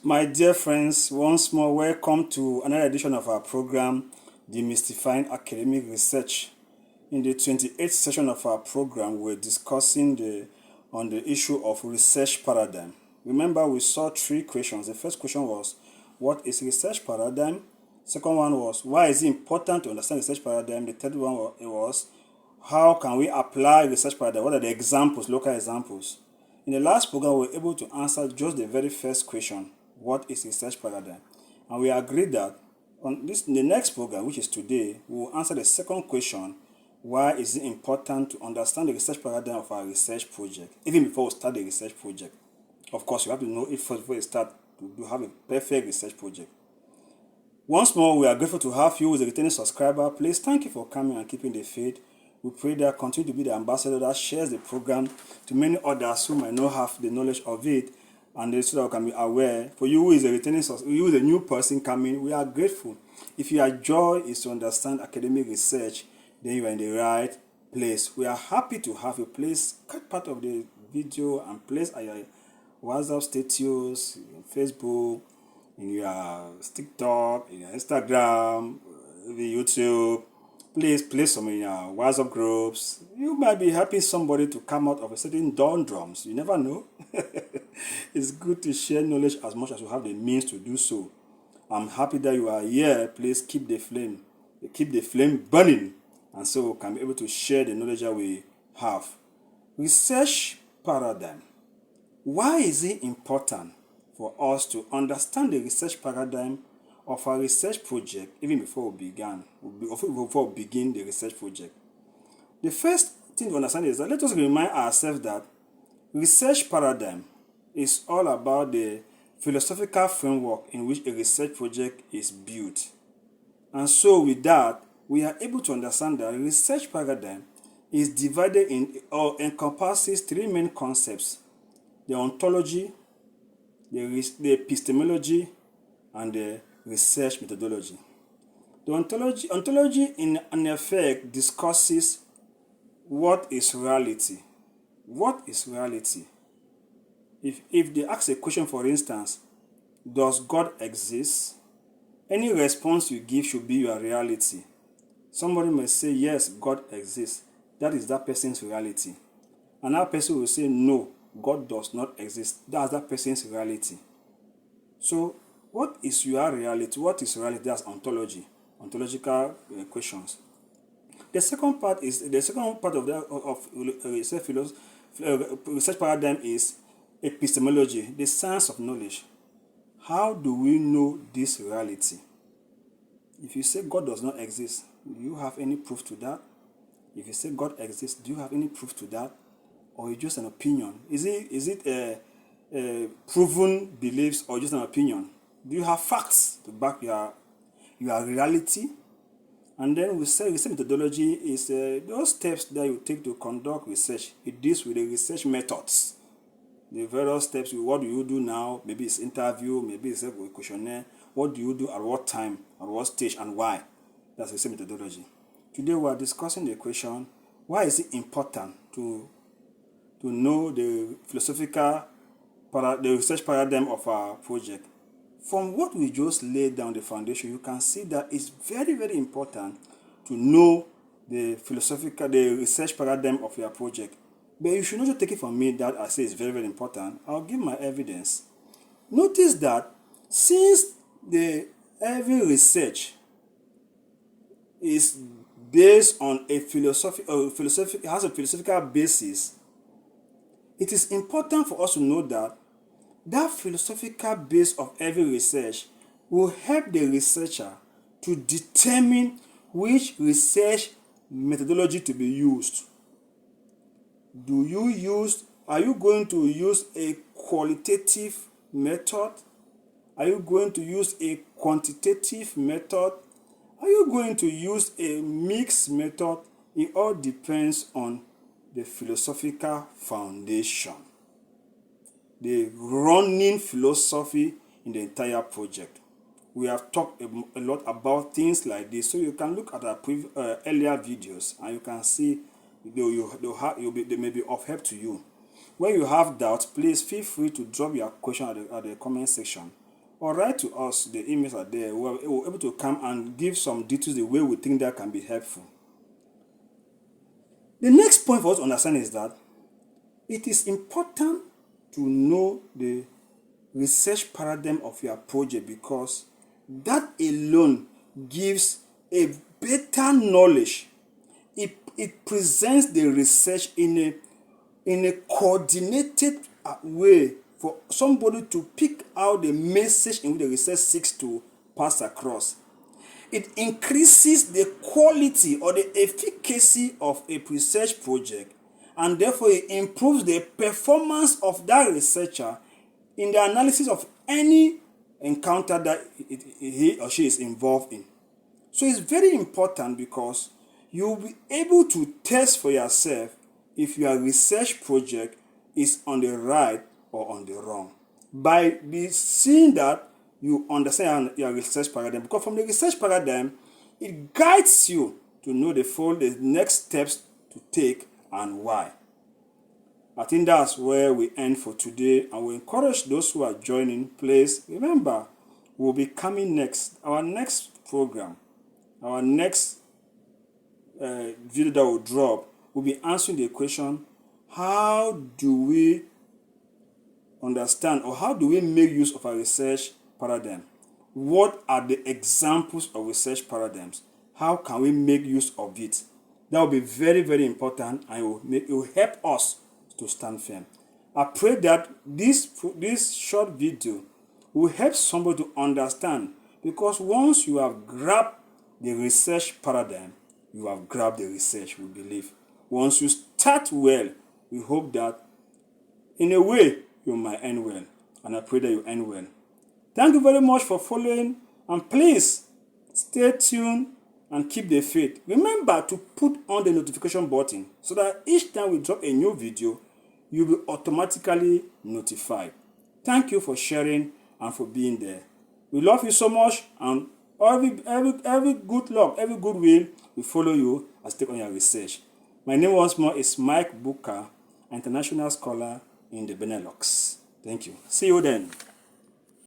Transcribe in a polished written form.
My dear friends, once more welcome to another edition of our program, Demystifying Academic Research. In the 28th session of our program, we're discussing on the issue of research paradigm. Remember, we saw three questions. The first question was, what is research paradigm? Second one was, why is it important to understand research paradigm? The third one was, how can we apply research paradigm? What are the examples, local examples? In the last program, we were able to answer just the very first question, what is research paradigm? And we agreed that in the next program, which is today, we will answer the second question, why is it important to understand the research paradigm of our research project, even before we start the research project. Of course, you have to know it first before you start to have a perfect research project. Once more, we are grateful to have you as a returning subscriber. Please, thank you for coming and keeping the faith. We pray that continue to be the ambassador that shares the program to many others who might not have the knowledge of it, and so that we can be aware. For you who is a returning subscriber, you who is a new person coming, we are grateful. If your joy is to understand academic research, then you are in the right place. We are happy to have you. Please cut part of the video and place at your WhatsApp status, Facebook, in your TikTok, in your Instagram, YouTube. Please place some in your WhatsApp groups. You might be helping somebody to come out of a certain doldrums. You never know. It's good to share knowledge as much as you have the means to do so. I'm happy that you are here. Please keep the flame burning, and so we can be able to share the knowledge that we have. Research paradigm. Why is it important for us to understand the research paradigm of our research project even before we begin the research project? The first thing to understand is that let us remind ourselves that research paradigm is all about the philosophical framework in which a research project is built. And so with that, we are able to understand that research paradigm is divided in or encompasses three main concepts: the ontology, the epistemology, and the research methodology. The ontology in effect discusses what is reality. What is reality? If they ask a question, for instance, does God exist? Any response you give should be your reality. Somebody may say, yes, God exists. That is that person's reality. Another person will say, no, God does not exist. That's that person's reality. So, what is your reality? What is reality? That's ontology, ontological questions. The second part of research paradigm is epistemology, the science of knowledge. How do we know this reality? If you say God does not exist, do you have any proof to that? If you say God exists, do you have any proof to that? Or is it just an opinion? Is it a proven beliefs or just an opinion? Do you have facts to back your reality? And then we say research methodology is those steps that you take to conduct research. It deals with the research methods. The various steps, what do you do now? Maybe it's interview, maybe it's a questionnaire. What do you do at what time, at what stage, and why? That's research methodology. Today we are discussing the question, why is it important to know the the research paradigm of our project? From what we just laid down the foundation, you can see that it's very, very important to know the research paradigm of your project. But you should not just take it from me that I say it's very, very important. I'll give my evidence. Notice that since every research is based on it has a philosophical basis, it is important for us to know that philosophical base of every research will help the researcher to determine which research methodology to be used. Are you going to use a qualitative method? Are you going to use a quantitative method? Are you going to use a mixed method? It all depends on the philosophical foundation, the running philosophy in the entire project. We have talked a lot about things like this, so you can look at our earlier videos and you can see they may be of help to you. When you have doubts, please feel free to drop your question at the comment section. or write to us. The emails are there. We're able to come and give some details the way we think that can be helpful. The next point for us to understand is that it is important to know the research paradigm of your project, because that alone gives a better knowledge. It presents the research in a coordinated way for somebody to pick out the message in which the research seeks to pass across. It increases the quality or the efficacy of a research project, and therefore it improves the performance of that researcher in the analysis of any encounter that he or she is involved in. So it's very important, because you'll be able to test for yourself if your research project is on the right or on the wrong. By seeing that, you understand your research paradigm, because from the research paradigm, it guides you to know the next steps to take and why. I think that's where we end for today, and we encourage those who are joining, please remember, we'll be coming next. Our next program, our next video that will drop, will be answering the question, how do we understand, or how do we make use of our research paradigm? What are the examples of research paradigms? How can we make use of it? That will be very, very important, and it will help us to stand firm. I pray that this short video will help somebody to understand, because once you have grabbed the research paradigm, you have grabbed the research, we believe. Once you start well, we hope that in a way you might end well, and I pray that you end well. Thank you very much for following, and please stay tuned and keep the faith. Remember to put on the notification button so that each time we drop a new video, you'll be automatically notified. Thank you for sharing and for being there. We love you so much, and every good luck, every good will will follow you as you take on your research. My name once more is Mike Booker, international scholar in the Benelux. Thank you. See you then.